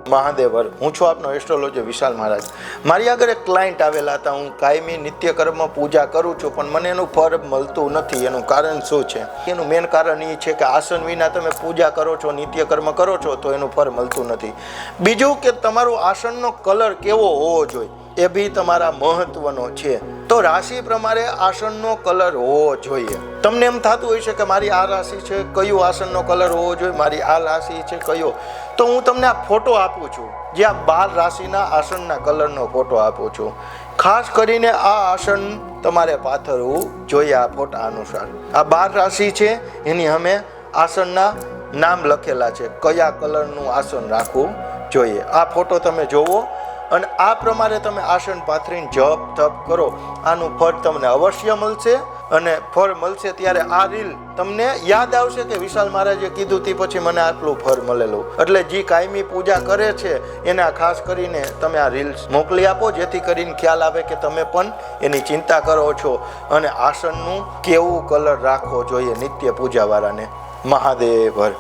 મહાદેવર, હું છું આપનો એસ્ટ્રોલોજર વિશાલ મહારાજ. મારી આગળ એક ક્લાયન્ટ આવેલા હતા. હું કાયમી નિત્યકર્મ પૂજા કરું છું, પણ મને એનું ફળ મળતું નથી. એનું કારણ શું છે? એનું મેન કારણ એ છે કે આસન વિના તમે પૂજા કરો છો, નિત્યકર્મ કરો છો, તો એનું ફળ મળતું નથી. બીજું કે તમારું આસનનો કલર કેવો હોવો જોઈએ, એ બી તમારા મહત્વનો છે. તો રાશિ પ્રમાણે આસનનો કલર હોવો જોઈએ. તમને એમ થતું હોય છે કે મારી આ રાશિ છે, કયો આસનનો કલર હોવો જોઈએ, મારી આ રાશિ છે કયો, તો હું તમને આ ફોટો આપું છું, જે આ 12 રાશિના આસનના કલરનો ફોટો આપું છું. ખાસ કરીને આ આસન તમારે પાથરવું જોઈએ. આ ફોટા અનુસાર આ 12 રાશિ છે, એની અમે આસનના નામ લખેલા છે, કયા કલરનું આસન રાખવું જોઈએ. આ ફોટો તમે જોવો અને આ પ્રમાણે તમે આસન પાથરીને જપ તપ કરો, આનું ફળ તમને અવશ્ય મળશે. અને ફળ મળશે ત્યારે આ રીલ તમને યાદ આવશે કે વિશાલ મહારાજે કીધું તે પછી મને આટલું ફળ મળેલું. એટલે જે કાયમી પૂજા કરે છે એને ખાસ કરીને તમે આ રીલ્સ મોકલી આપો, જેથી કરીને ખ્યાલ આવે કે તમે પણ એની ચિંતા કરો છો અને આસનનું કેવું કલર રાખવો જોઈએ નિત્ય પૂજાવાળાને. મહાદેવ હર.